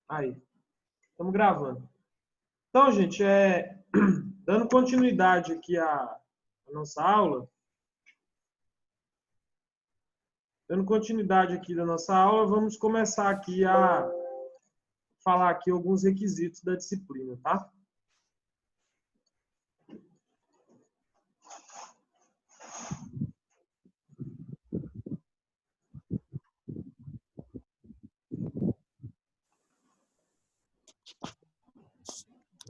Aí, estamos gravando. Então, gente, dando continuidade aqui à nossa aula, vamos começar aqui a falar aqui alguns requisitos da disciplina, tá?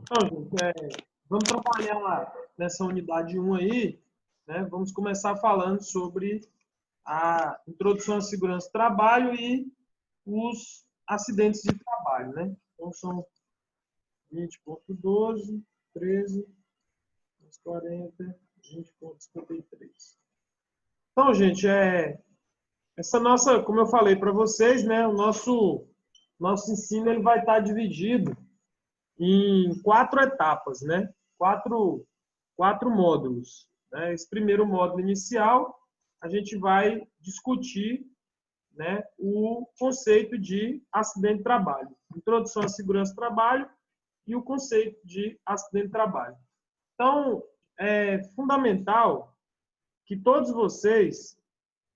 Então, gente, vamos trabalhar nessa unidade 1 aí, né? Vamos começar falando sobre a introdução à segurança do trabalho e os acidentes de trabalho, né? Então, são 20.12, 13, 40, 20.53. Então, gente, essa nossa, como eu falei para vocês, né, o nosso ensino ele vai estar dividido em 4 etapas, né? Quatro módulos. Né? Esse primeiro módulo inicial, a gente vai discutir, né, o conceito de acidente de trabalho, introdução à segurança do trabalho e o conceito de acidente de trabalho. Então, é fundamental que todos vocês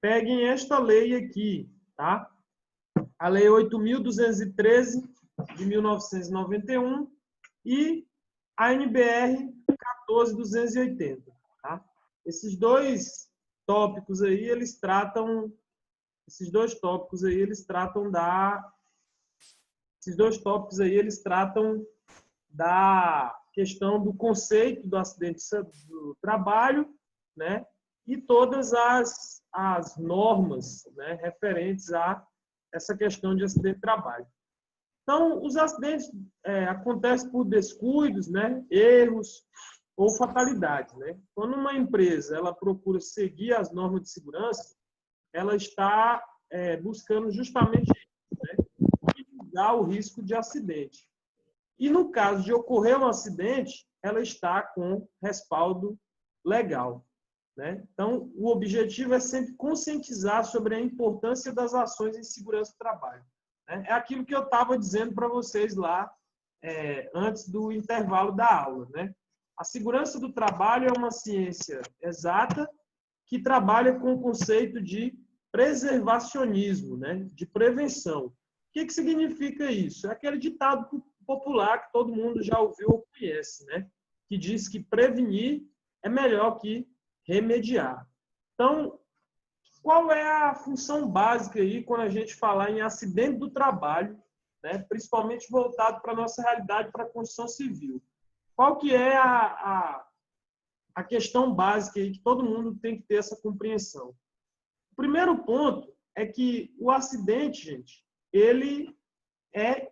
peguem esta lei aqui, tá? A Lei 8.213, de 1991, e a NBR 14.280, tá? Esses dois tópicos aí, eles tratam da questão do conceito do acidente do trabalho, né? E todas as normas, né, referentes a essa questão de acidente de trabalho. Então, os acidentes acontecem por descuidos, né, erros ou fatalidades, né? Quando uma empresa ela procura seguir as normas de segurança, ela está buscando justamente isso, né, mitigar o risco de acidente. E no caso de ocorrer um acidente, ela está com respaldo legal, né? Então, o objetivo é sempre conscientizar sobre a importância das ações em segurança do trabalho. Né? É aquilo que eu estava dizendo para vocês lá antes do intervalo da aula, né? A segurança do trabalho é uma ciência exata que trabalha com o conceito de preservacionismo, né? De prevenção. O que significa isso? É aquele ditado popular que todo mundo já ouviu ou conhece, né? Que diz que prevenir é melhor que remediar. Então, qual é a função básica aí quando a gente falar em acidente do trabalho, né? Principalmente voltado para a nossa realidade, para a construção civil? Qual que é a questão básica aí que todo mundo tem que ter essa compreensão? O primeiro ponto é que o acidente, gente, ele é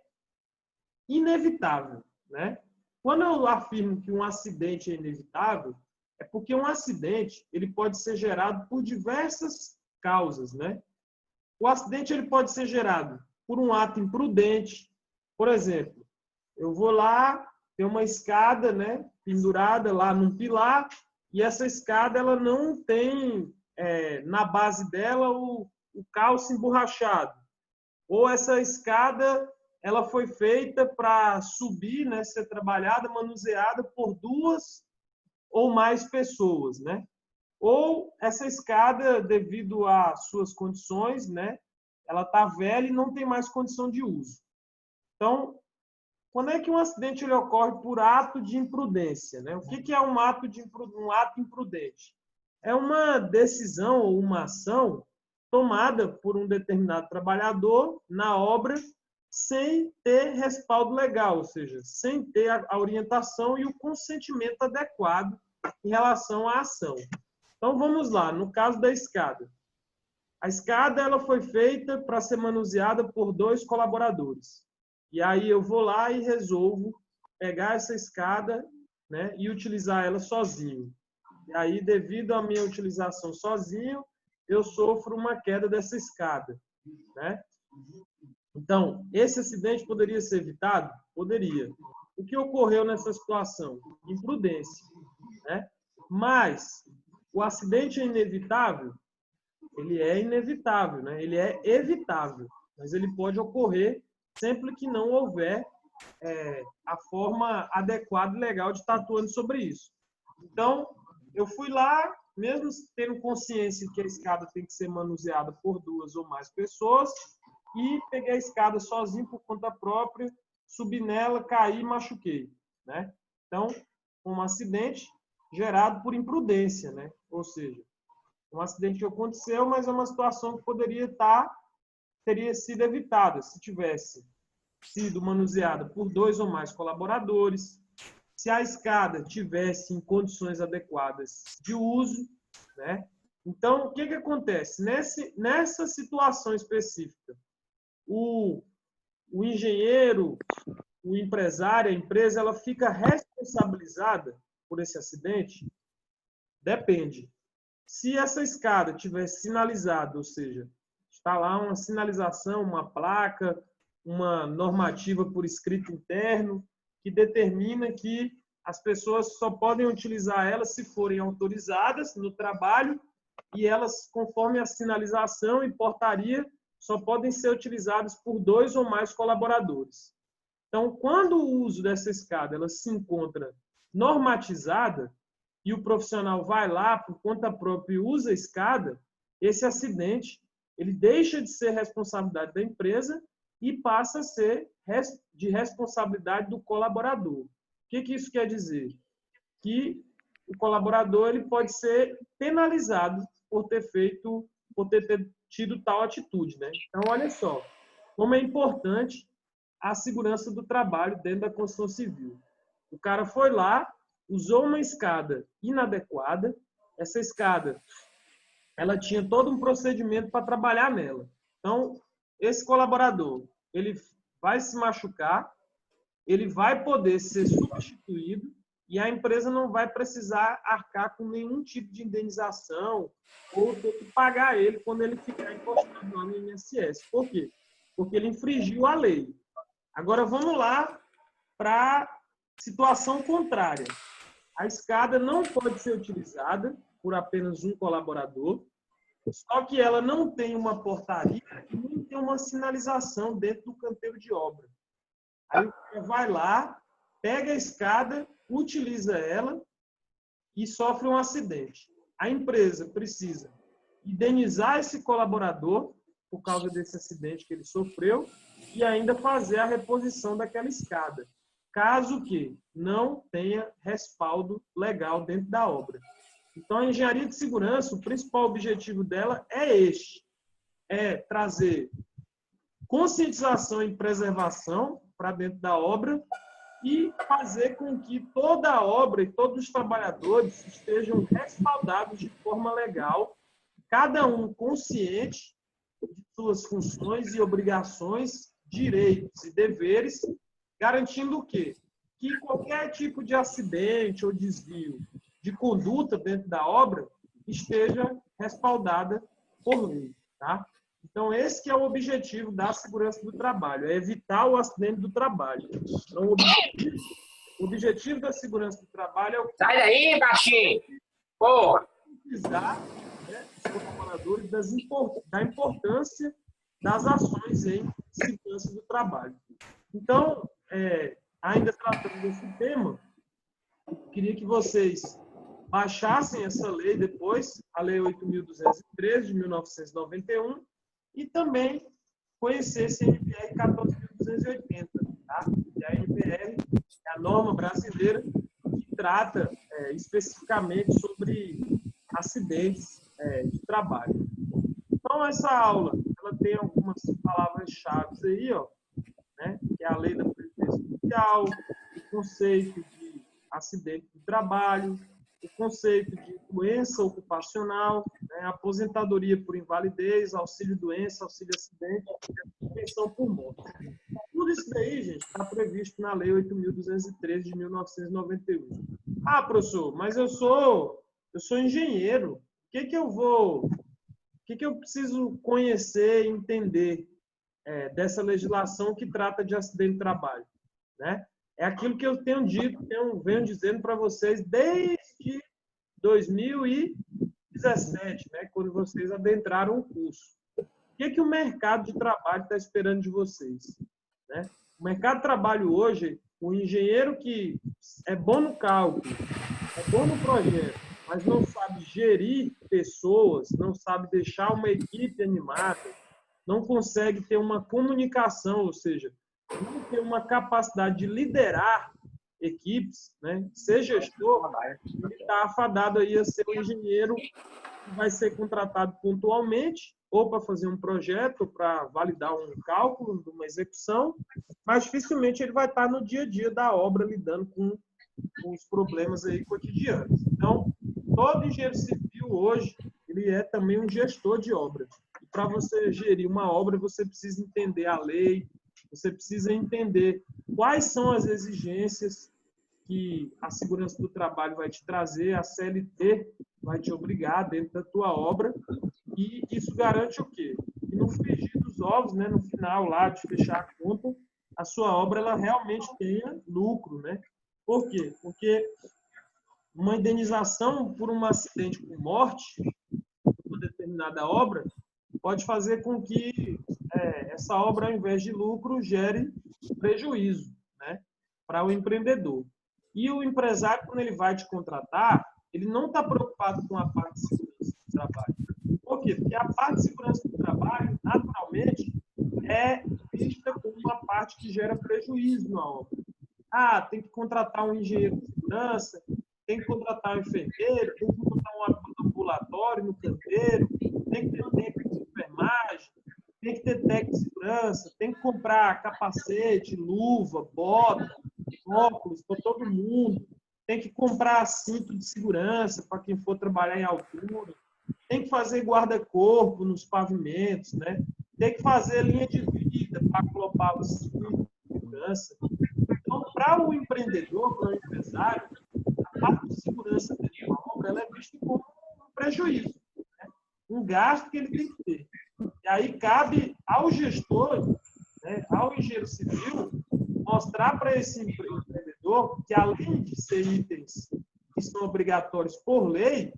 inevitável, né? Quando eu afirmo que um acidente é inevitável, é porque um acidente ele pode ser gerado por diversas causas, né? O acidente ele pode ser gerado por um ato imprudente. Por exemplo, eu vou lá, tem uma escada, né, pendurada lá num pilar, e essa escada ela não tem na base dela o calço emborrachado. Ou essa escada ela foi feita para subir, né, ser trabalhada, manuseada por 2 ou mais pessoas, né? Ou essa escada, devido às suas condições, né, ela está velha e não tem mais condição de uso. Então, quando é que um acidente ele ocorre por ato de imprudência, né? O que é um ato imprudente? É uma decisão ou uma ação tomada por um determinado trabalhador na obra sem ter respaldo legal, ou seja, sem ter a orientação e o consentimento adequado em relação à ação. Então, vamos lá, no caso da escada. A escada ela foi feita para ser manuseada por 2 colaboradores. E aí eu vou lá e resolvo pegar essa escada, né, e utilizar ela sozinho. E aí, devido à minha utilização sozinho, eu sofro uma queda dessa escada, né? Então, esse acidente poderia ser evitado? Poderia. O que ocorreu nessa situação? Imprudência, né? Mas o acidente é inevitável? Ele é inevitável, né? Ele é evitável, mas ele pode ocorrer sempre que não houver a forma adequada e legal de estar atuando sobre isso. Então, eu fui lá, mesmo tendo consciência que a escada tem que ser manuseada por 2 ou mais pessoas, e peguei a escada sozinho por conta própria, subi nela, caí e machuquei, né? Então, um acidente gerado por imprudência, né? Ou seja, um acidente que aconteceu, mas é uma situação que teria sido evitada se tivesse sido manuseada por 2 ou mais colaboradores, se a escada tivesse em condições adequadas de uso, né? Então, o que acontece? Nessa situação específica, o engenheiro, o empresário, a empresa, ela fica responsabilizada por esse acidente? Depende. Se essa escada tivesse sinalizado, ou seja, está lá uma sinalização, uma placa, uma normativa por escrito interno, que determina que as pessoas só podem utilizar ela se forem autorizadas no trabalho e elas, conforme a sinalização e portaria, só podem ser utilizadas por 2 ou mais colaboradores. Então, quando o uso dessa escada ela se encontra normatizada e o profissional vai lá por conta própria e usa a escada, esse acidente ele deixa de ser responsabilidade da empresa e passa a ser de responsabilidade do colaborador. O que isso quer dizer? Que o colaborador ele pode ser penalizado por ter tido tal atitude, né? Então, olha só, como é importante a segurança do trabalho dentro da construção civil. O cara foi lá, usou uma escada inadequada, essa escada ela tinha todo um procedimento para trabalhar nela. Então, esse colaborador, ele vai se machucar, ele vai poder ser substituído e a empresa não vai precisar arcar com nenhum tipo de indenização ou ter que pagar ele quando ele ficar encostado lá no INSS. Por quê? Porque ele infringiu a lei. Agora, vamos lá para a situação contrária. A escada não pode ser utilizada por apenas um colaborador, só que ela não tem uma portaria e nem tem uma sinalização dentro do canteiro de obra. Aí o cara vai lá, pega a escada, utiliza ela e sofre um acidente. A empresa precisa indenizar esse colaborador por causa desse acidente que ele sofreu e ainda fazer a reposição daquela escada, caso que não tenha respaldo legal dentro da obra. Então, a engenharia de segurança, o principal objetivo dela é este, é trazer conscientização e preservação para dentro da obra e fazer com que toda a obra e todos os trabalhadores estejam respaldados de forma legal, cada um consciente de suas funções e obrigações, direitos e deveres, garantindo o quê? Que qualquer tipo de acidente ou desvio de conduta dentro da obra esteja respaldada por lei, tá? Então, esse que é o objetivo da segurança do trabalho, é evitar o acidente do trabalho. Então, o objetivo da segurança do trabalho é o que? Sai daí, baixinho! Porra! Conscientizar, né, os colaboradores da importância das ações em segurança do trabalho. Então, ainda tratando desse tema, eu queria que vocês baixassem essa lei depois, a Lei 8.213, de 1991, e também conhecessem a NBR 14.280, tá? E a NBR é a norma brasileira que trata especificamente sobre acidentes de trabalho. Então, essa aula ela tem algumas palavras-chave aí, ó, né? Que é a lei da previdência social, o conceito de acidente de trabalho, o conceito de doença ocupacional, né? Aposentadoria por invalidez, auxílio-doença, auxílio-acidente e pensão por morte. Tudo isso daí, gente, está previsto na Lei 8.213 de 1991. Ah, professor, mas eu sou engenheiro. O que eu preciso conhecer e entender dessa legislação que trata de acidente de trabalho, né? É aquilo que eu tenho dito, venho dizendo para vocês desde 2017, né, quando vocês adentraram o curso. O que o mercado de trabalho está esperando de vocês? né? O mercado de trabalho hoje, o engenheiro que é bom no cálculo, é bom no projeto, mas não sabe gerir pessoas, não sabe deixar uma equipe animada, não consegue ter uma comunicação, ou seja, não tem uma capacidade de liderar equipes, né? Ser gestor, ele está afadado aí a ser um engenheiro que vai ser contratado pontualmente, ou para fazer um projeto, ou para validar um cálculo de uma execução, mas dificilmente ele vai estar no dia a dia da obra lidando com os problemas aí cotidianos. Então, todo engenheiro civil hoje, ele é também um gestor de obra. E para você gerir uma obra, você precisa entender a lei, você precisa entender quais são as exigências que a segurança do trabalho vai te trazer, a CLT vai te obrigar dentro da tua obra, e isso garante o quê? Que no frigir dos ovos, né, no final lá de fechar a conta, a sua obra ela realmente tenha lucro, né? Por quê? Porque uma indenização por um acidente com morte, uma determinada obra, pode fazer com que essa obra, ao invés de lucro, gere prejuízo, né, para o empreendedor. E o empresário, quando ele vai te contratar, ele não está preocupado com a parte de segurança do trabalho. Por quê? Porque a parte de segurança do trabalho, naturalmente, é vista como uma parte que gera prejuízo na obra. Ah, tem que contratar um engenheiro de segurança, tem que contratar um enfermeiro, tem que contratar um ambulatório no canteiro, tem que ter técnico de enfermagem, tem que ter técnico de segurança, tem que comprar capacete, luva, bota, óculos para todo mundo, tem que comprar cinto de segurança para quem for trabalhar em altura, tem que fazer guarda-corpo nos pavimentos, né? Tem que fazer linha de vida para colocar os cintos de segurança. Então, para o empreendedor, para o empresário, a parte de segurança dentro de uma obra ela é vista como um prejuízo, né? Um gasto que ele tem que ter. E aí cabe ao gestor, né, ao engenheiro civil, mostrar para esse empreendedor que, além de ser itens que são obrigatórios por lei,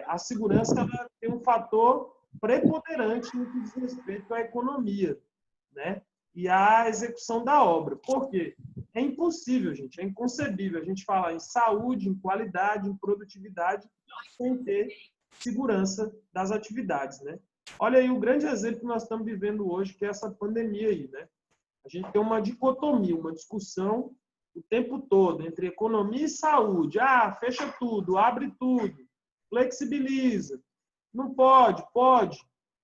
a segurança ela tem um fator preponderante no que diz respeito à economia, né? E à execução da obra. Por quê? É impossível, gente, é inconcebível a gente falar em saúde, em qualidade, em produtividade, sem ter segurança das atividades, né? Olha aí o grande exemplo que nós estamos vivendo hoje, que é essa pandemia aí, né? A gente tem uma dicotomia, uma discussão o tempo todo entre economia e saúde. Ah, fecha tudo, abre tudo, flexibiliza. Não pode, pode,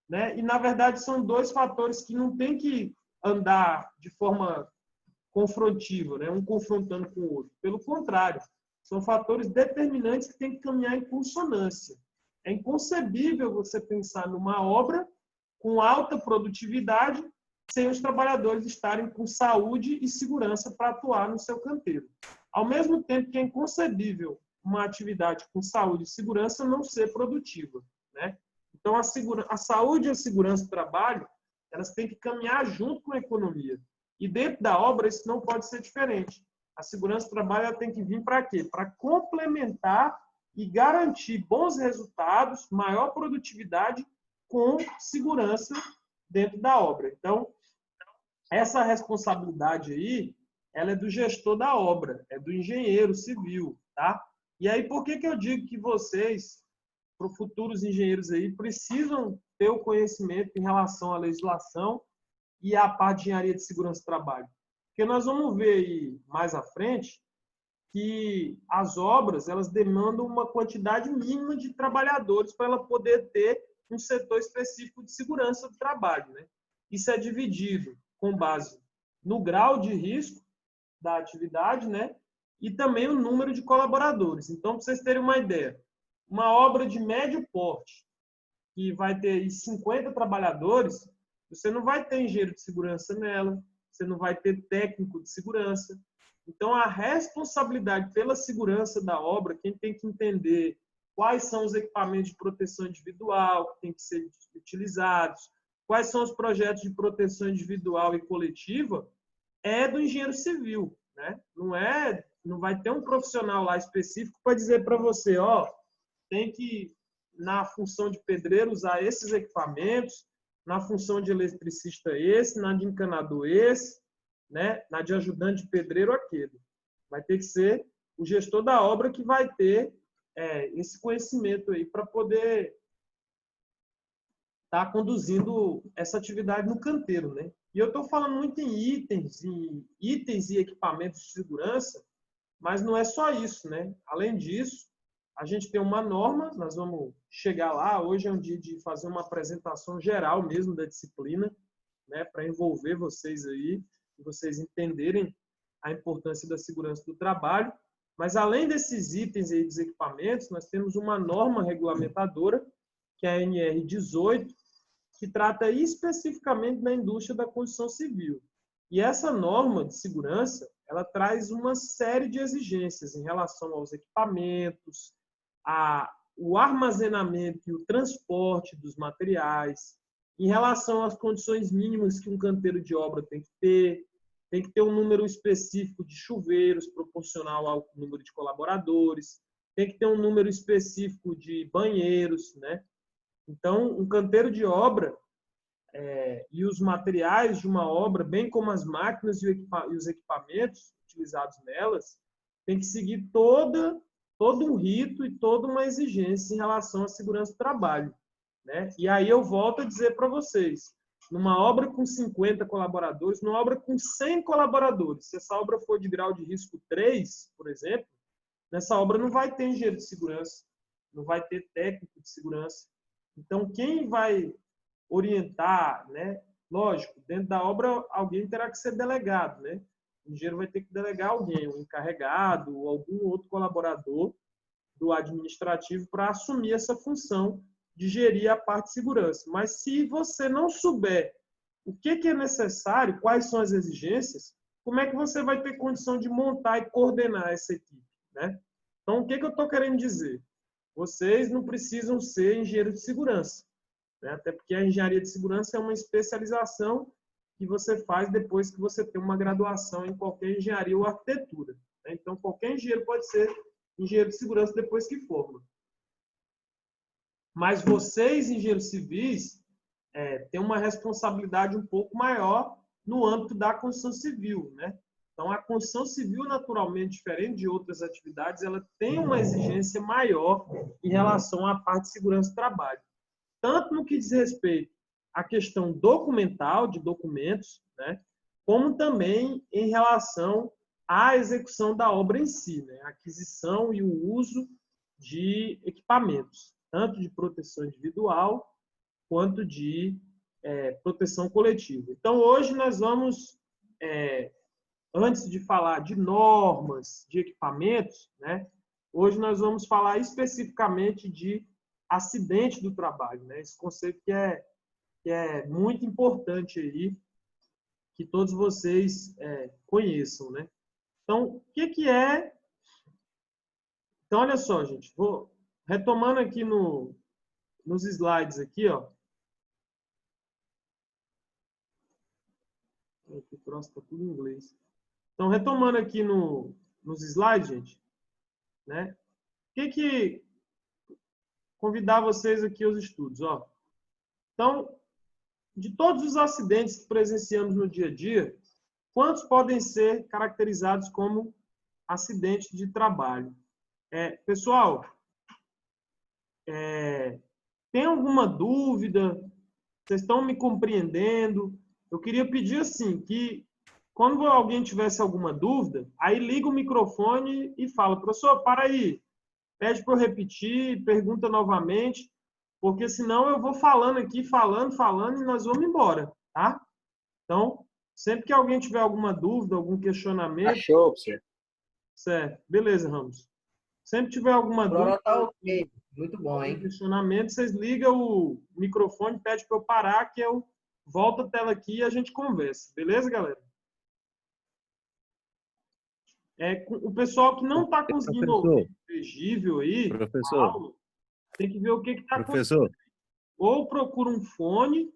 né? E na verdade são dois fatores que não tem que andar de forma confrontiva, né? Um confrontando com o outro. Pelo contrário, são fatores determinantes que têm que caminhar em consonância. É inconcebível você pensar numa obra com alta produtividade sem os trabalhadores estarem com saúde e segurança para atuar no seu canteiro. Ao mesmo tempo que é inconcebível uma atividade com saúde e segurança não ser produtiva, né? Então, a saúde e a segurança do trabalho, elas têm que caminhar junto com a economia. E dentro da obra, isso não pode ser diferente. A segurança do trabalho ela tem que vir para quê? Para complementar e garantir bons resultados, maior produtividade com segurança dentro da obra. Então, essa responsabilidade aí, ela é do gestor da obra, é do engenheiro civil, tá? E aí, por que eu digo que vocês, para os futuros engenheiros aí, precisam ter o conhecimento em relação à legislação e à parte de engenharia de segurança do trabalho? Porque nós vamos ver aí mais à frente que as obras elas demandam uma quantidade mínima de trabalhadores para ela poder ter um setor específico de segurança do trabalho, né? Isso é dividido com base no grau de risco da atividade, né? E também o número de colaboradores. Então, para vocês terem uma ideia, uma obra de médio porte, que vai ter 50 trabalhadores, você não vai ter engenheiro de segurança nela, você não vai ter técnico de segurança. Então, a responsabilidade pela segurança da obra, quem tem que entender quais são os equipamentos de proteção individual que têm que ser utilizados, quais são os projetos de proteção individual e coletiva, é do engenheiro civil, né? Não vai ter um profissional lá específico para dizer para você, ó, tem que, na função de pedreiro, usar esses equipamentos, na função de eletricista esse, na de encanador esse, né, na de ajudante de pedreiro aquele. Vai ter que ser o gestor da obra que vai ter esse conhecimento aí para poder estar conduzindo essa atividade no canteiro, né? E eu estou falando muito em itens e equipamentos de segurança, mas não é só isso, né? Além disso, a gente tem uma norma, nós vamos chegar lá. Hoje é um dia de fazer uma apresentação geral mesmo da disciplina, né, para envolver vocês aí, e vocês entenderem a importância da segurança do trabalho. Mas além desses itens aí dos equipamentos, nós temos uma norma regulamentadora, que é a NR18, que trata especificamente da indústria da construção civil. E essa norma de segurança, ela traz uma série de exigências em relação aos equipamentos, o armazenamento e o transporte dos materiais, em relação às condições mínimas que um canteiro de obra tem que ter um número específico de chuveiros proporcional ao número de colaboradores, tem que ter um número específico de banheiros, né? Então, um canteiro de obra e os materiais de uma obra, bem como as máquinas e os equipamentos utilizados nelas, tem que seguir todo um rito e toda uma exigência em relação à segurança do trabalho, né? E aí eu volto a dizer para vocês, numa obra com 50 colaboradores, numa obra com 100 colaboradores, se essa obra for de grau de risco 3, por exemplo, nessa obra não vai ter engenheiro de segurança, não vai ter técnico de segurança. Então, quem vai orientar, né? Lógico, dentro da obra alguém terá que ser delegado, né? O engenheiro vai ter que delegar alguém, um encarregado ou algum outro colaborador do administrativo para assumir essa função de gerir a parte de segurança. Mas se você não souber o que é necessário, quais são as exigências, como é que você vai ter condição de montar e coordenar essa equipe, né? Então, o que eu estou querendo dizer? Vocês não precisam ser engenheiros de segurança, né? Até porque a engenharia de segurança é uma especialização que você faz depois que você tem uma graduação em qualquer engenharia ou arquitetura, né? Então, qualquer engenheiro pode ser engenheiro de segurança depois que forma. Mas vocês, engenheiros civis, têm uma responsabilidade um pouco maior no âmbito da construção civil, né? Então, a construção civil, naturalmente, diferente de outras atividades, ela tem uma exigência maior em relação à parte de segurança do trabalho. Tanto no que diz respeito à questão documental, de documentos, né? Como também em relação à execução da obra em si, né? A aquisição e o uso de equipamentos, tanto de proteção individual quanto de proteção coletiva. Então, hoje nós vamos, antes de falar de normas, de equipamentos, né? Hoje nós vamos falar especificamente de acidente do trabalho, né? Esse conceito que é muito importante aí, que todos vocês conheçam, né? Então, o que é? Então, olha só, gente, vou retomando aqui nos slides aqui, ó. O próximo está tudo em inglês. Então, retomando aqui nos slides, gente, né? Convidar vocês aqui aos estudos, ó. Então, de todos os acidentes que presenciamos no dia a dia, quantos podem ser caracterizados como acidentes de trabalho? Pessoal, tem alguma dúvida? Vocês estão me compreendendo? Eu queria pedir assim, que quando alguém tivesse alguma dúvida, aí liga o microfone e fala, professor, para aí, pede para eu repetir, pergunta novamente, porque senão eu vou falando aqui, falando, e nós vamos embora, tá? Então, sempre que alguém tiver alguma dúvida, algum questionamento... Achou, professor. Certo, beleza, Ramos. Sempre tiver alguma dúvida, Tá ok. Muito bom, hein? questionamento, vocês ligam o microfone, pede para eu parar, que eu volto a tela aqui e a gente conversa. Beleza, galera? O pessoal que não está conseguindo ouvir legível aí, Professor, tem que ver o que está acontecendo. professor, Ou procura um fone,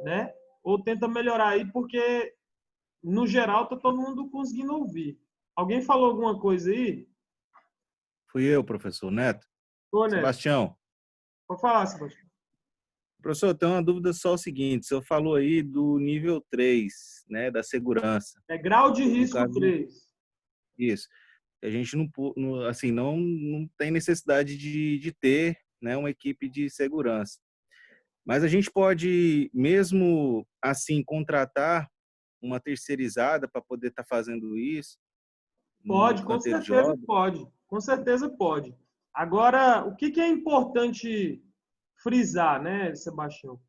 né? Ou tenta melhorar aí, porque no geral está todo mundo conseguindo ouvir. Alguém falou alguma coisa aí? fui eu, professor Neto. Ô, Neto, Sebastião, pode falar, Sebastião. Professor, eu tenho uma dúvida só o seguinte, o senhor falou aí do nível 3, né, da segurança. É grau de No risco caso, 3. isso. A gente assim, não tem necessidade de ter, né, uma equipe de segurança. Mas a gente pode, mesmo assim, contratar uma terceirizada para poder estar fazendo isso no Pode, com canteiro de certeza obra? pode. Com certeza pode. Agora, o que é importante frisar, né, Sebastião?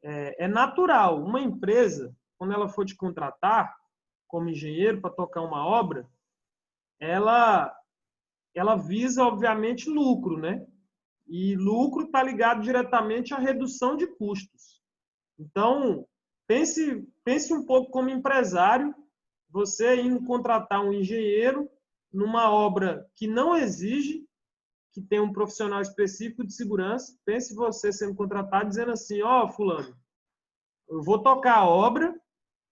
É natural. Uma empresa, quando ela for te contratar como engenheiro para tocar uma obra, ela, ela visa, obviamente, lucro, né? E lucro está ligado diretamente à redução de custos. Então, pense um pouco como empresário, você indo contratar um engenheiro numa obra que não exige que tenha um profissional específico de segurança. Pense você sendo contratado dizendo assim, ó, fulano, eu vou tocar a obra,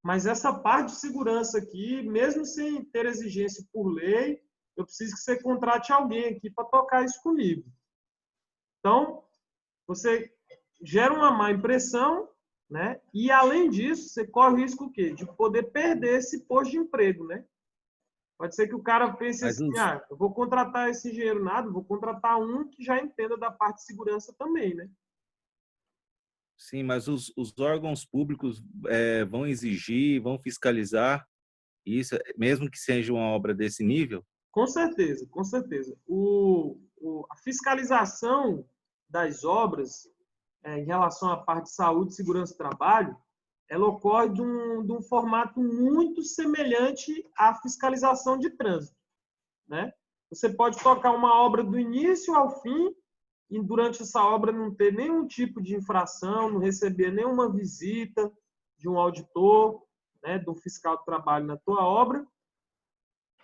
mas essa parte de segurança aqui, mesmo sem ter exigência por lei, eu preciso que você contrate alguém aqui para tocar isso comigo. Então, você gera uma má impressão, né? E, além disso, você corre o risco o quê? De poder perder esse posto de emprego, né? Pode ser que o cara pense Mas assim, eu vou contratar esse engenheiro nada, vou contratar um que já entenda da parte de segurança também, né? sim, mas os órgãos públicos vão exigir, vão fiscalizar isso, mesmo que seja uma obra desse nível? Com certeza, com certeza. A fiscalização das obras em relação à parte de saúde e segurança do trabalho, ela ocorre de um formato muito semelhante à fiscalização de trânsito, né? Você pode tocar uma obra do início ao fim e durante essa obra não ter nenhum tipo de infração, não receber nenhuma visita de um auditor, né, de um fiscal de trabalho na tua obra,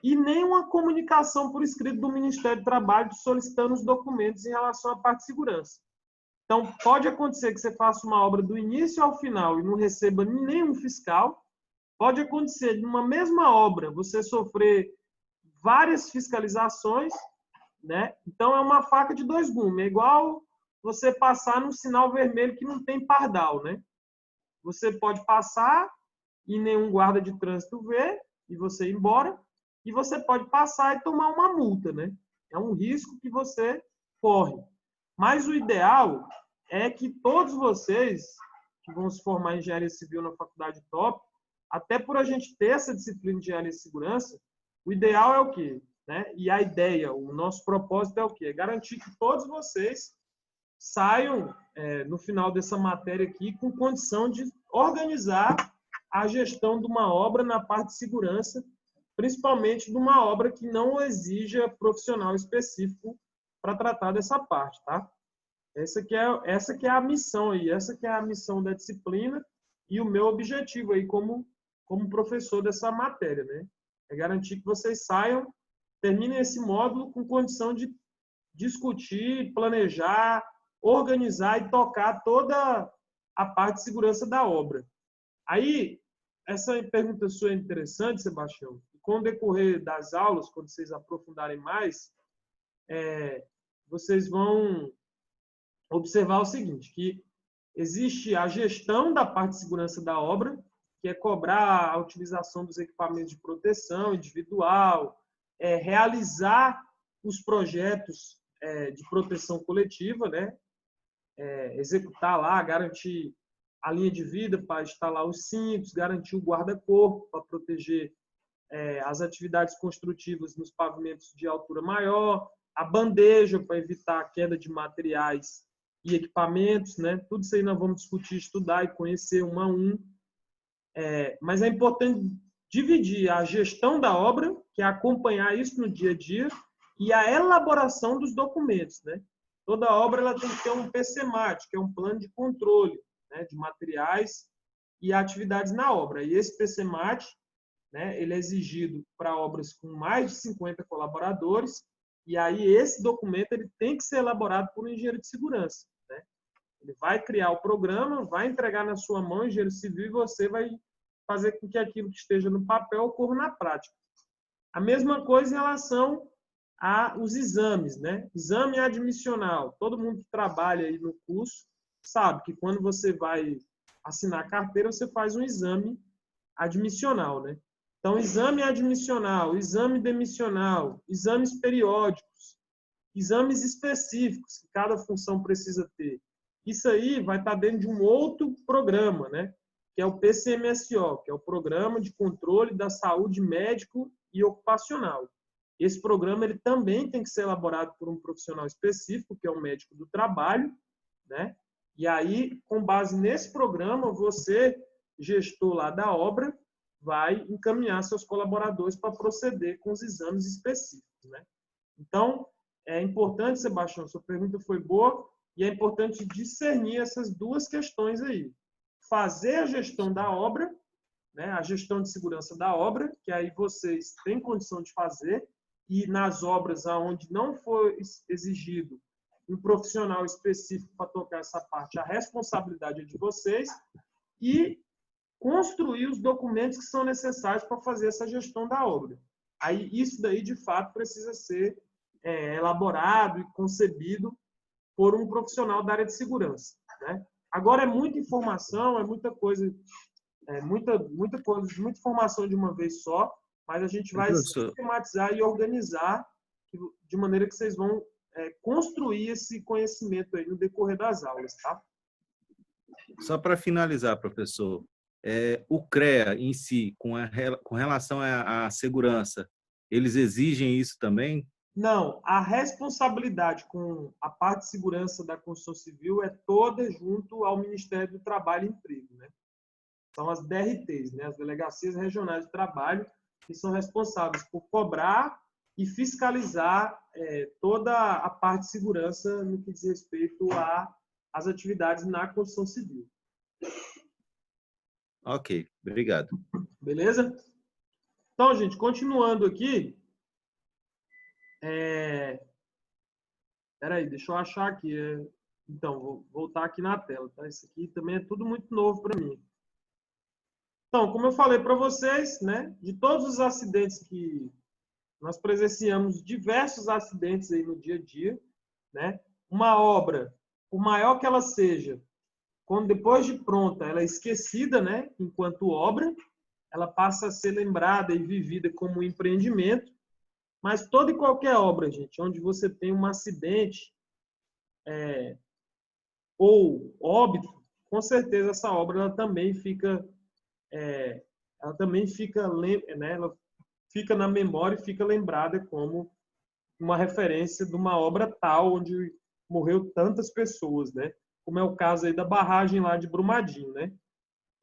e nenhuma comunicação por escrito do Ministério do Trabalho solicitando os documentos em relação à parte de segurança. Então, pode acontecer que você faça uma obra do início ao final e não receba nenhum fiscal. Pode acontecer, numa mesma obra, você sofrer várias fiscalizações, né? Então, é uma faca de dois gumes. É igual você passar num sinal vermelho que não tem pardal, né? Você pode passar e nenhum guarda de trânsito vê e você ir embora. E você pode passar e tomar uma multa, né? É um risco que você corre. Mas o ideal é que todos vocês que vão se formar em engenharia civil na faculdade top, até por a gente ter essa disciplina de engenharia de segurança, o ideal é o quê? Né? E a ideia, o nosso propósito é o quê? É garantir que todos vocês saiam, no final dessa matéria aqui, com condição de organizar a gestão de uma obra na parte de segurança, principalmente de uma obra que não exija profissional específico para tratar dessa parte, tá? Essa que é a missão aí, essa que é a missão da disciplina e o meu objetivo aí como professor dessa matéria, né? É garantir que vocês saiam, terminem esse módulo com condição de discutir, planejar, organizar e tocar toda a parte de segurança da obra. Aí, essa pergunta sua é interessante, Sebastião. Com o decorrer das aulas, quando vocês aprofundarem mais, vocês vão observar o seguinte, que existe a gestão da parte de segurança da obra, que é cobrar a utilização dos equipamentos de proteção individual, realizar os projetos de proteção coletiva, né? Executar lá, garantir a linha de vida para instalar os cintos, garantir o guarda-corpo para proteger as atividades construtivas nos pavimentos de altura maior, a bandeja para evitar a queda de materiais e equipamentos, né? Tudo isso aí nós vamos discutir, estudar e conhecer um a um. Mas é importante dividir a gestão da obra, que é acompanhar isso no dia a dia, e a elaboração dos documentos, né? Toda obra ela tem que ter um PCMAT, que é um plano de controle, né, de materiais e atividades na obra. E esse PCMAT, né, ele é exigido para obras com mais de 50 colaboradores, e aí esse documento ele tem que ser elaborado por um engenheiro de segurança, né? Ele vai criar o programa, vai entregar na sua mão, engenheiro civil, e você vai fazer com que aquilo que esteja no papel ocorra na prática. A mesma coisa em relação aos exames, né? Exame admissional. Todo mundo que trabalha aí no curso sabe que quando você vai assinar a carteira, você faz um exame admissional, né? Então, exame admissional, exame demissional, exames periódicos, exames específicos que cada função precisa ter. Isso aí vai estar dentro de um outro programa, né? Que é o PCMSO, que é o Programa de Controle da Saúde Médico e Ocupacional. Esse programa ele também tem que ser elaborado por um profissional específico, que é o médico do trabalho, né? E aí, com base nesse programa, você, gestor lá da obra, vai encaminhar seus colaboradores para proceder com os exames específicos, né? Então, é importante, Sebastião, sua pergunta foi boa, e é importante discernir essas duas questões aí. Fazer a gestão da obra, né, a gestão de segurança da obra, que aí vocês têm condição de fazer, e nas obras onde não for exigido um profissional específico para tocar essa parte, a responsabilidade é de vocês, e construir os documentos que são necessários para fazer essa gestão da obra. Aí, isso daí, de fato, precisa ser elaborado e concebido por um profissional da área de segurança, né? Agora, é muita informação, é muita coisa, muita informação de uma vez só, mas a gente vai sistematizar e organizar de maneira que vocês vão construir esse conhecimento aí no decorrer das aulas, tá? Só para finalizar, professor, o CREA em si, com relação à segurança, eles exigem isso também? Não, a responsabilidade com a parte de segurança da construção civil é toda junto ao Ministério do Trabalho e Emprego, né? São as DRTs, né? As Delegacias Regionais de Trabalho, que são responsáveis por cobrar e fiscalizar toda a parte de segurança no que diz respeito às atividades na construção civil. Ok, obrigado. Beleza? Então, gente, continuando aqui. Peraí, deixa eu achar aqui. Então, vou voltar aqui na tela, tá? Isso aqui também é tudo muito novo para mim. Então, como eu falei para vocês, né, de todos os acidentes que nós presenciamos, diversos acidentes aí no dia a dia, né? Uma obra, por maior que ela seja, quando depois de pronta, ela é esquecida, né, enquanto obra, ela passa a ser lembrada e vivida como um empreendimento. Mas toda e qualquer obra, gente, onde você tem um acidente ou óbito, com certeza essa obra ela também fica né, ela fica na memória e fica lembrada como uma referência de uma obra tal onde morreu tantas pessoas, né? Como é o caso aí da barragem lá de Brumadinho, né?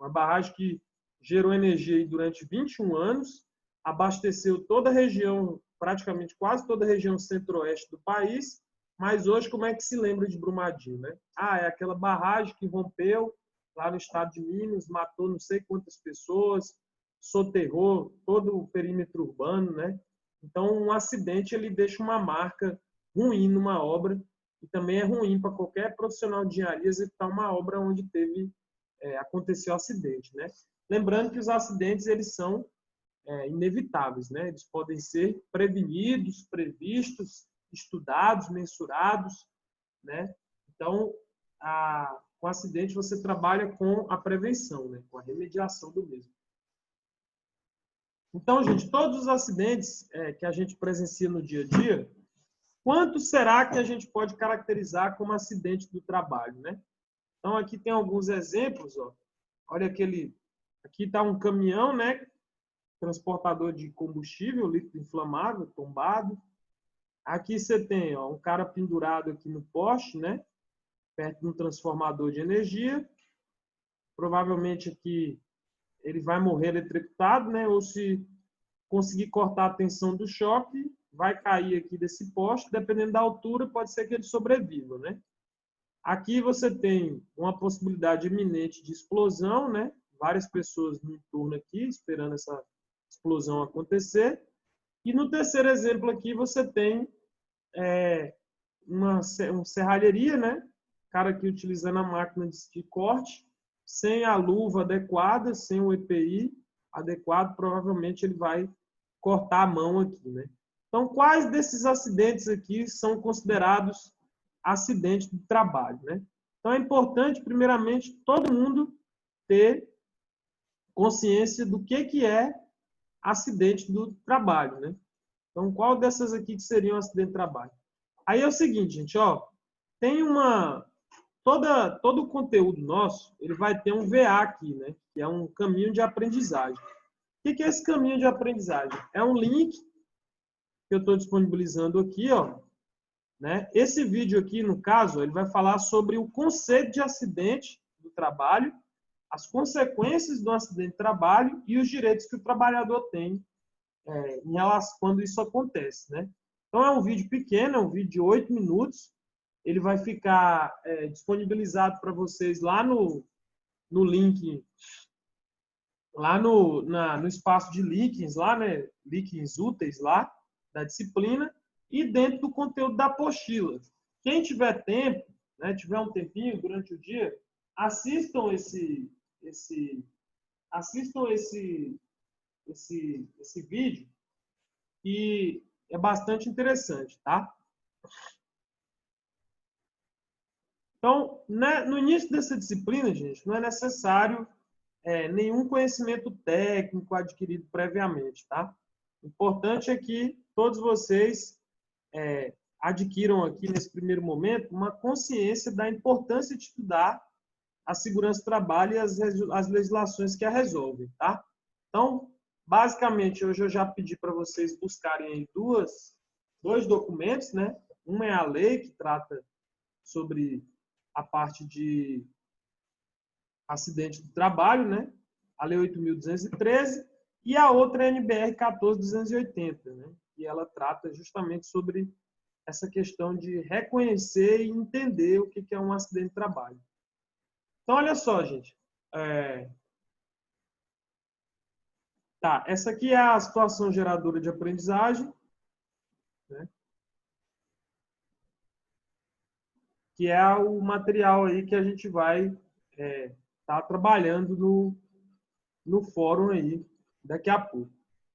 Uma barragem que gerou energia aí durante 21 anos, abasteceu toda a região, praticamente quase toda a região centro-oeste do país, mas hoje como é que se lembra de Brumadinho, né? É aquela barragem que rompeu lá no estado de Minas, matou não sei quantas pessoas, soterrou todo o perímetro urbano, né? Então, um acidente ele deixa uma marca ruim numa obra e também é ruim para qualquer profissional de engenharia executar uma obra onde aconteceu acidente, né? Lembrando que os acidentes eles são inevitáveis, né? Eles podem ser prevenidos, previstos, estudados, mensurados, né? Então, com acidente você trabalha com a prevenção, né? Com a remediação do mesmo. Então, gente, todos os acidentes que a gente presencia no dia a dia, quanto será que a gente pode caracterizar como acidente do trabalho, né? Então, aqui tem alguns exemplos, ó. Olha aqui está um caminhão, né? Transportador de combustível, líquido inflamável, tombado. Aqui você tem, ó, um cara pendurado aqui no poste, né? Perto de um transformador de energia. Provavelmente aqui ele vai morrer eletrocutado, né? Ou se conseguir cortar a tensão do choque, vai cair aqui desse poste. Dependendo da altura, pode ser que ele sobreviva, né? Aqui você tem uma possibilidade iminente de explosão, né? Várias pessoas no entorno aqui, esperando essa explosão acontecer. E no terceiro exemplo aqui, você tem uma serralheria, né? O cara aqui utilizando a máquina de corte, sem a luva adequada, sem o EPI adequado, provavelmente ele vai cortar a mão aqui, né? Então, quais desses acidentes aqui são considerados acidentes de trabalho, né? Então, é importante, primeiramente, todo mundo ter consciência do que é acidente do trabalho, né? Então, qual dessas aqui que seriam acidente de trabalho? Aí é o seguinte, gente, ó, tem todo o conteúdo nosso, ele vai ter um VA aqui, né? Que é um caminho de aprendizagem. O que é esse caminho de aprendizagem? É um link que eu estou disponibilizando aqui, ó, né? Esse vídeo aqui, no caso, ele vai falar sobre o conceito de acidente do trabalho, as consequências do acidente de trabalho e os direitos que o trabalhador tem em relação quando isso acontece, né? Então, é um vídeo pequeno, é um vídeo de 8 minutos. Ele vai ficar disponibilizado para vocês lá no link, lá no espaço de links, lá, né? Links úteis lá, da disciplina, e dentro do conteúdo da apostila. Quem tiver tempo, né, tiver um tempinho durante o dia, assistam esse vídeo, que é bastante interessante, tá? Então, né, no início dessa disciplina, gente, não é necessário nenhum conhecimento técnico adquirido previamente, tá? O importante é que todos vocês adquiram aqui, nesse primeiro momento, uma consciência da importância de estudar a segurança do trabalho e as legislações que a resolvem, tá? Então, basicamente, hoje eu já pedi para vocês buscarem aí dois documentos, né? Um é a lei, que trata sobre a parte de acidente do trabalho, né? A Lei 8.213, e a outra é a NBR 14.280, né? E ela trata justamente sobre essa questão de reconhecer e entender o que é um acidente de trabalho. Então, olha só, gente. Tá, essa aqui é a situação geradora de aprendizagem, né? Que é o material aí que a gente vai estar trabalhando no fórum aí daqui a pouco.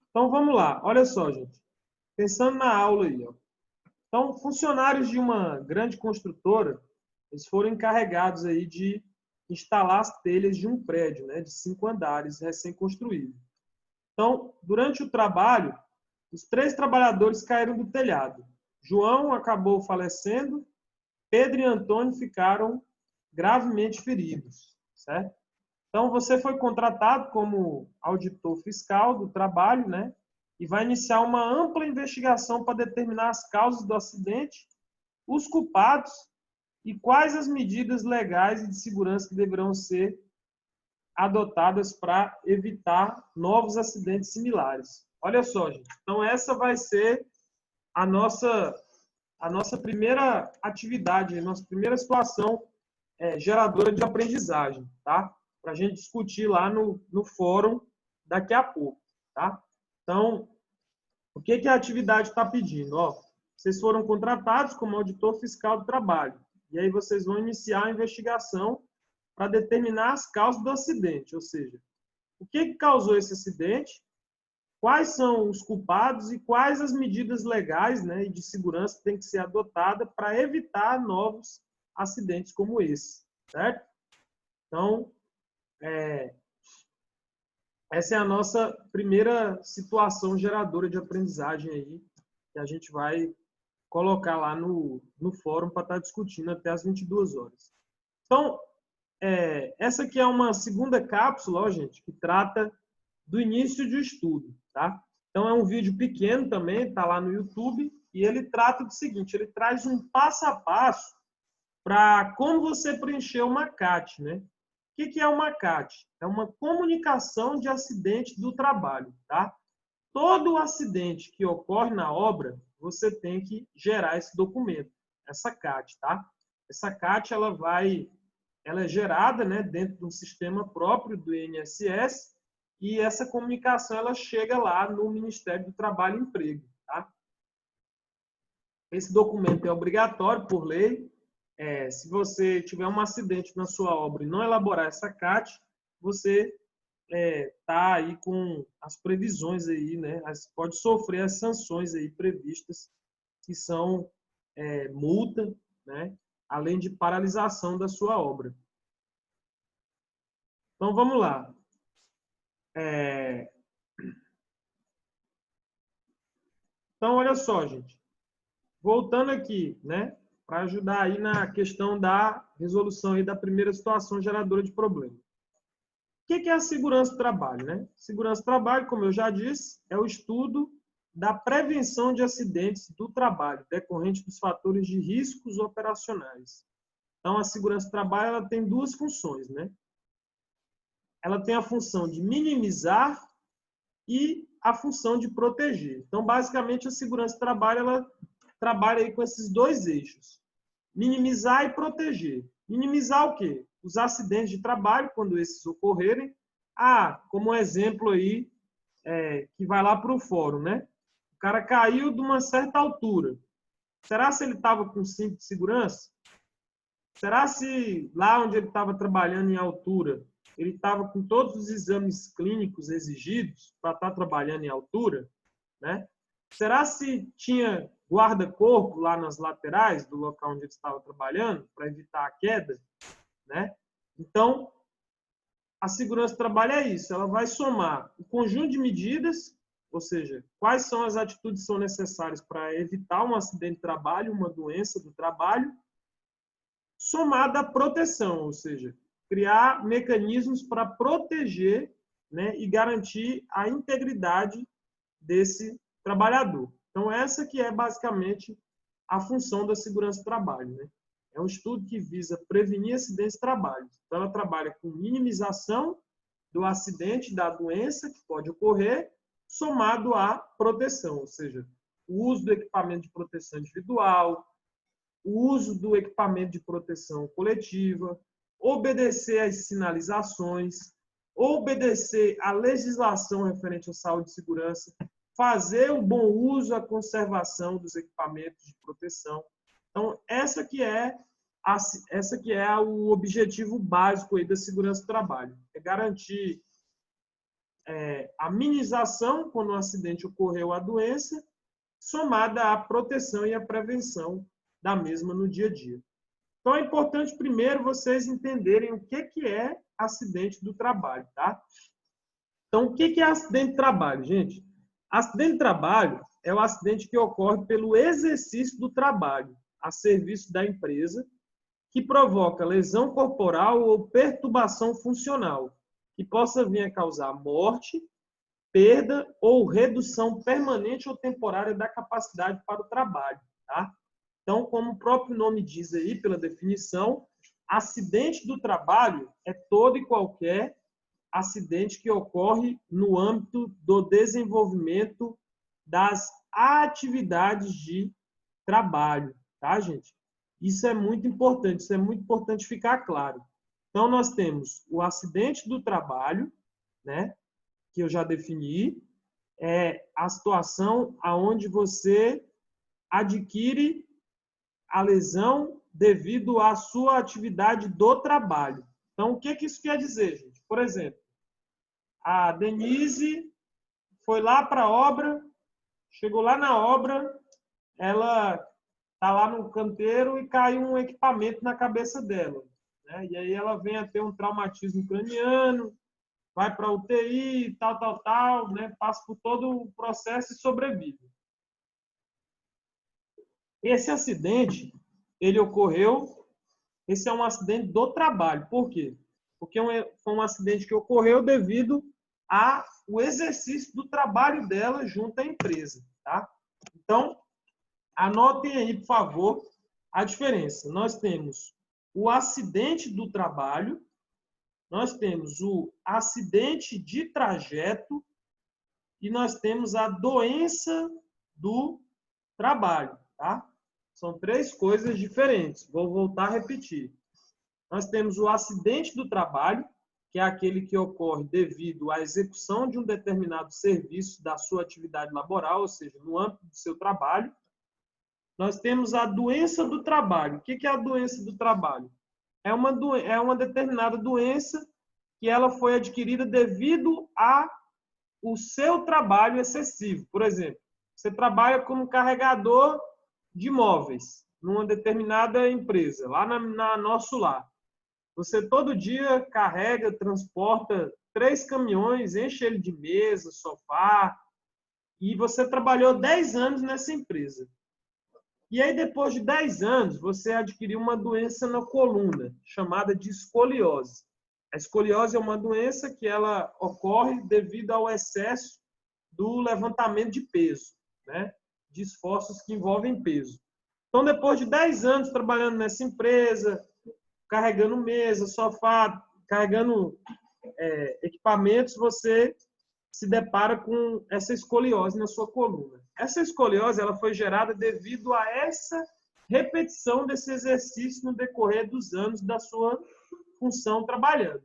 Então, vamos lá. Olha só, gente. Pensando na aula aí, ó. Então, funcionários de uma grande construtora, eles foram encarregados aí de instalar as telhas de um prédio, né, de 5 andares, recém-construído. Então, durante o trabalho, os 3 trabalhadores caíram do telhado. João acabou falecendo, Pedro e Antônio ficaram gravemente feridos, certo? Então, você foi contratado como auditor fiscal do trabalho, né? E vai iniciar uma ampla investigação para determinar as causas do acidente, os culpados e quais as medidas legais e de segurança que deverão ser adotadas para evitar novos acidentes similares. Olha só, gente. Então, essa vai ser a nossa primeira atividade, a nossa primeira situação geradora de aprendizagem, tá? Para a gente discutir lá no fórum daqui a pouco, tá? Então, o que a atividade está pedindo? Ó, vocês foram contratados como auditor fiscal do trabalho. E aí vocês vão iniciar a investigação para determinar as causas do acidente, ou seja, o que causou esse acidente, quais são os culpados e quais as medidas legais, né, e de segurança que tem que ser adotada para evitar novos acidentes como esse, certo? Então, essa é a nossa primeira situação geradora de aprendizagem aí, que a gente vai colocar lá no fórum para estar discutindo até as 22 horas. Então, essa aqui é uma segunda cápsula, ó, gente, que trata do início do estudo, tá? Então, é um vídeo pequeno também, está lá no YouTube, e ele trata do seguinte, ele traz um passo a passo para como você preencher uma CAT, né? O que é uma CAT? É uma comunicação de acidente do trabalho, tá? Todo acidente que ocorre na obra, você tem que gerar esse documento, essa CAT, tá? Essa CAT, ela é gerada, né, dentro de um sistema próprio do INSS, e essa comunicação ela chega lá no Ministério do Trabalho e Emprego, tá? Esse documento é obrigatório por lei. Se você tiver um acidente na sua obra e não elaborar essa CAT, você tá aí com as previsões aí, né? Pode sofrer as sanções aí previstas, que são multa, né? além de paralisação da sua obra. Então, vamos lá. Então, olha só, gente. Voltando aqui, né, para ajudar aí na questão da resolução aí da primeira situação geradora de problema. O que é a segurança do trabalho, né? Segurança do trabalho, como eu já disse, é o estudo da prevenção de acidentes do trabalho, decorrente dos fatores de riscos operacionais. Então, a segurança do trabalho ela tem duas funções, né? Ela tem a função de minimizar e a função de proteger. Então, basicamente, a segurança do trabalho ela trabalha aí com esses dois eixos: minimizar e proteger. Minimizar o quê? Os acidentes de trabalho, quando esses ocorrerem. Como um exemplo aí, que vai lá para o fórum, né? O cara caiu de uma certa altura. Será se ele estava com cinto de segurança? Será se lá onde ele estava trabalhando em altura, ele estava com todos os exames clínicos exigidos para estar trabalhando em altura, né? Será se tinha guarda-corpo lá nas laterais do local onde ele estava trabalhando para evitar a queda, né? Então, a segurança do trabalho é isso, ela vai somar o conjunto de medidas, ou seja, quais são as atitudes que são necessárias para evitar um acidente de trabalho, uma doença do trabalho, somada à proteção, ou seja, criar mecanismos para proteger, né, e garantir a integridade desse trabalhador. Então, essa que é basicamente a função da segurança do trabalho, né? É um estudo que visa prevenir acidentes de trabalho. Então, ela trabalha com minimização do acidente, da doença que pode ocorrer, somado à proteção, ou seja, o uso do equipamento de proteção individual, o uso do equipamento de proteção coletiva, obedecer às sinalizações, obedecer à legislação referente à saúde e segurança, fazer um bom uso, a conservação dos equipamentos de proteção. Então, essa que é o objetivo básico aí da segurança do trabalho. É garantir a minimização quando um acidente ocorreu a doença, somada à proteção e à prevenção da mesma no dia a dia. Então, é importante primeiro vocês entenderem o que é acidente do trabalho, tá? Então, o que é acidente de trabalho, gente? Acidente de trabalho é o acidente que ocorre pelo exercício do trabalho a serviço da empresa, que provoca lesão corporal ou perturbação funcional, que possa vir a causar morte, perda ou redução permanente ou temporária da capacidade para o trabalho, tá? Então, como o próprio nome diz aí, pela definição, acidente do trabalho é todo e qualquer acidente que ocorre no âmbito do desenvolvimento das atividades de trabalho, tá, gente? Isso é muito importante ficar claro. Então, nós temos o acidente do trabalho, né, que eu já defini, é a situação onde você adquire a lesão devido à sua atividade do trabalho. Então, o que isso quer dizer, gente? Por exemplo, a Denise foi lá para a obra, chegou lá na obra, ela está lá no canteiro e caiu um equipamento na cabeça dela, né? E aí ela vem a ter um traumatismo craniano, vai para a UTI, tal, né? Passa por todo o processo e sobrevive. Esse acidente, ele ocorreu, esse é um acidente do trabalho. Por quê? Porque foi um acidente que ocorreu devido ao exercício do trabalho dela junto à empresa, tá? Então, anotem aí, por favor, a diferença. Nós temos o acidente do trabalho, nós temos o acidente de trajeto e nós temos a doença do trabalho, tá? São três coisas diferentes. Vou voltar a repetir. Nós temos o acidente do trabalho, que é aquele que ocorre devido à execução de um determinado serviço da sua atividade laboral, ou seja, no âmbito do seu trabalho. Nós temos a doença do trabalho. O que é a doença do trabalho? É uma determinada doença que ela foi adquirida devido ao seu trabalho excessivo. Por exemplo, você trabalha como carregador de móveis numa determinada empresa, lá na nosso lar. Você todo dia carrega, transporta 3 caminhões, enche ele de mesa, sofá, e você trabalhou 10 anos nessa empresa. E aí, depois de 10 anos, você adquiriu uma doença na coluna, chamada de escoliose. A escoliose é uma doença que ela ocorre devido ao excesso do levantamento de peso, né? De esforços que envolvem peso. Então, depois de 10 anos trabalhando nessa empresa, carregando mesa, sofá, carregando equipamentos, você se depara com essa escoliose na sua coluna. Essa escoliose ela foi gerada devido a essa repetição desse exercício no decorrer dos anos da sua função trabalhando.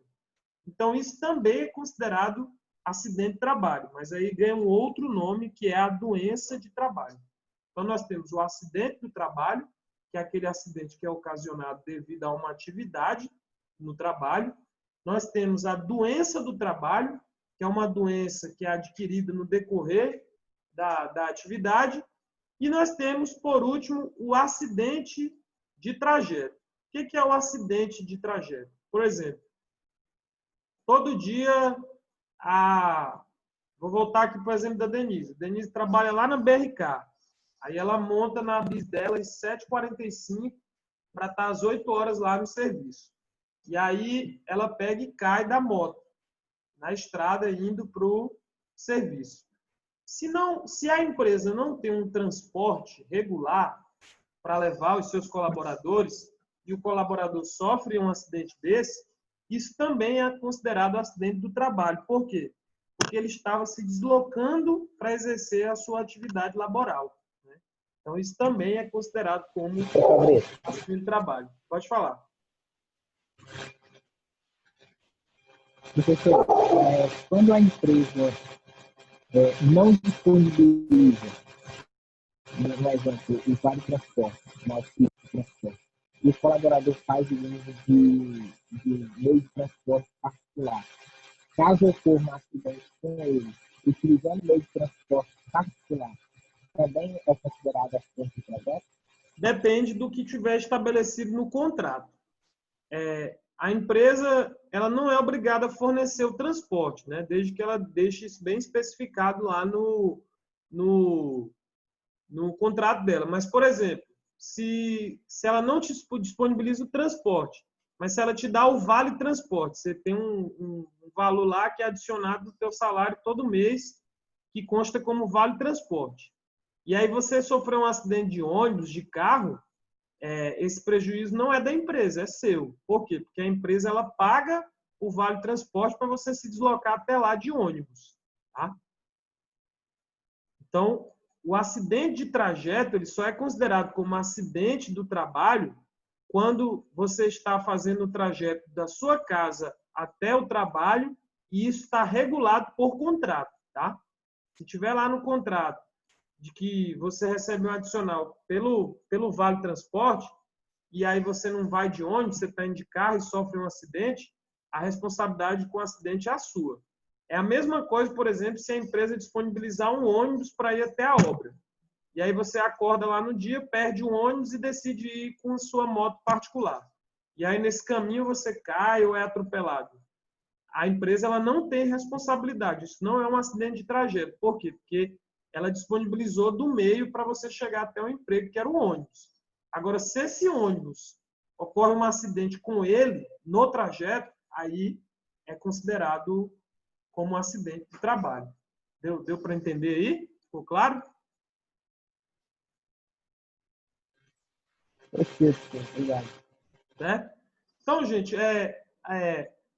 Então, isso também é considerado acidente de trabalho, mas aí ganha um outro nome, que é a doença de trabalho. Então, nós temos o acidente do trabalho, que é aquele acidente que é ocasionado devido a uma atividade no trabalho. Nós temos a doença do trabalho, que é uma doença que é adquirida no decorrer da atividade. E nós temos, por último, o acidente de trajeto. O que é o acidente de trajeto? Por exemplo, todo dia, vou voltar aqui para o exemplo da Denise. A Denise trabalha lá na BRK. Aí ela monta na bis dela às 7h45 para estar às 8 horas lá no serviço. E aí ela pega e cai da moto na estrada indo para o serviço. Se a empresa não tem um transporte regular para levar os seus colaboradores e o colaborador sofre um acidente desse, isso também é considerado acidente do trabalho. Por quê? Porque ele estava se deslocando para exercer a sua atividade laboral. Né? Então, isso também é considerado como acidente de trabalho. Pode falar. Professor, quando a empresa não disponibiliza, no exemplo, o vale transporte, no auxílio de transporte, e o colaborador faz o uso de meio de transporte particular, caso ocorra um acidente com ele, utilizando meio de transporte particular, também é considerado acidente de trajeto? Depende do que tiver estabelecido no contrato. A empresa ela não é obrigada a fornecer o transporte, né? Desde que ela deixe isso bem especificado lá no contrato dela. Mas, por exemplo, se ela não te disponibiliza o transporte, mas se ela te dá o vale transporte, você tem um valor lá que é adicionado do teu salário todo mês, que consta como vale transporte. E aí você sofreu um acidente de ônibus, de carro, esse prejuízo não é da empresa, é seu. Por quê? Porque a empresa ela paga o vale transporte para você se deslocar até lá de ônibus. Tá? Então, o acidente de trajeto ele só é considerado como acidente do trabalho quando você está fazendo o trajeto da sua casa até o trabalho e isso está regulado por contrato. Tá? Se tiver lá no contrato de que você recebe um adicional pelo vale transporte, e aí você não vai de ônibus, você está indo de carro e sofre um acidente, a responsabilidade com o acidente é a sua. É a mesma coisa, por exemplo, se a empresa disponibilizar um ônibus para ir até a obra. E aí você acorda lá no dia, perde o ônibus e decide ir com a sua moto particular. E aí nesse caminho você cai ou é atropelado. A empresa ela não tem responsabilidade. Isso não é um acidente de trajeto. Por quê? Porque ela disponibilizou do meio para você chegar até o emprego, que era o ônibus. Agora, se esse ônibus ocorre um acidente com ele no trajeto, aí é considerado como um acidente de trabalho. Deu para entender aí? Ficou claro? Perfeito, obrigado. Certo? Então, gente,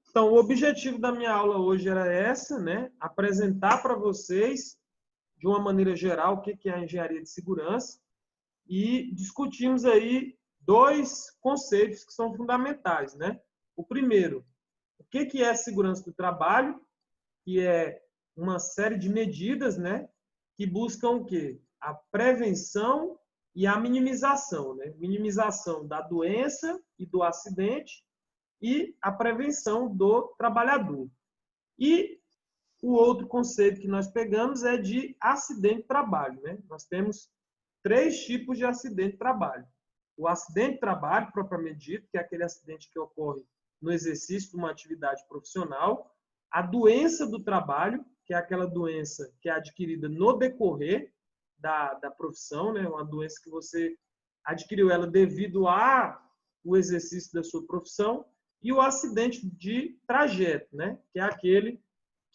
então, o objetivo da minha aula hoje era essa, né? Apresentar para vocês de uma maneira geral, o que é a engenharia de segurança e discutimos aí 2 conceitos que são fundamentais, né? O primeiro, o que é segurança do trabalho, que é uma série de medidas, né? Que buscam o quê? A prevenção e a minimização, né? Minimização da doença e do acidente e a prevenção do trabalhador. E o outro conceito que nós pegamos é de acidente de trabalho. Né? Nós temos 3 tipos de acidente de trabalho. o acidente de trabalho, propriamente dito, que é aquele acidente que ocorre no exercício de uma atividade profissional, a doença do trabalho, que é aquela doença que é adquirida no decorrer da profissão, né? Uma doença que você adquiriu ela devido ao exercício da sua profissão, e o acidente de trajeto, né? Que é aquele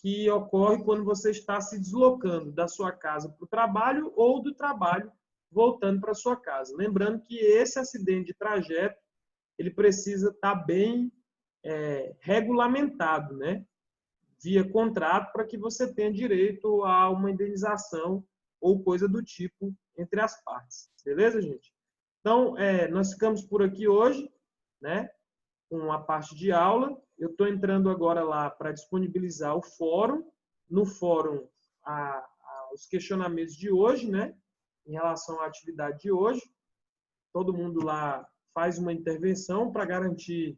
que ocorre quando você está se deslocando da sua casa para o trabalho ou do trabalho voltando para a sua casa. Lembrando que esse acidente de trajeto ele precisa estar bem regulamentado, né? Via contrato, para que você tenha direito a uma indenização ou coisa do tipo entre as partes. Beleza, gente? Então, nós ficamos por aqui hoje, né? Com a parte de aula. Eu estou entrando agora lá para disponibilizar o fórum. No fórum, os questionamentos de hoje, né? Em relação à atividade de hoje. Todo mundo lá faz uma intervenção para garantir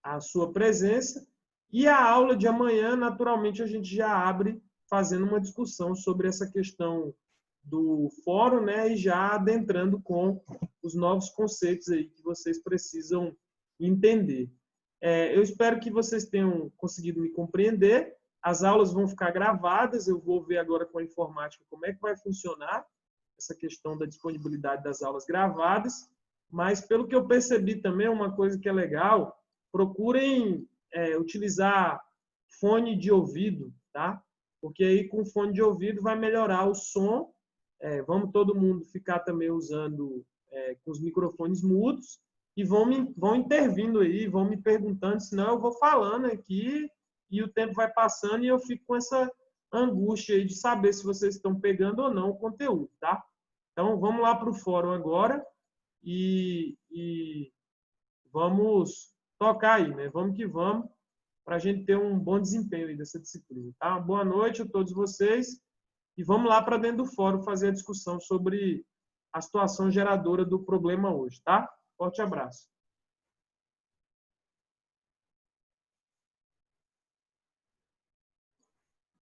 a sua presença. E a aula de amanhã, naturalmente, a gente já abre fazendo uma discussão sobre essa questão do fórum, né? E já adentrando com os novos conceitos aí que vocês precisam entender. Eu espero que vocês tenham conseguido me compreender. As aulas vão ficar gravadas. Eu vou ver agora com a informática como é que vai funcionar essa questão da disponibilidade das aulas gravadas. Mas, pelo que eu percebi também, uma coisa que é legal, procurem utilizar fone de ouvido, tá? Porque aí com fone de ouvido vai melhorar o som. Vamos todo mundo ficar também usando com os microfones mudos e vão intervindo aí, vão me perguntando, senão eu vou falando aqui e o tempo vai passando e eu fico com essa angústia aí de saber se vocês estão pegando ou não o conteúdo, tá? Então, vamos lá para o fórum agora e vamos tocar aí, né? Vamos que vamos, para a gente ter um bom desempenho aí dessa disciplina, tá? Boa noite a todos vocês e vamos lá para dentro do fórum fazer a discussão sobre a situação geradora do problema hoje, tá? Forte abraço.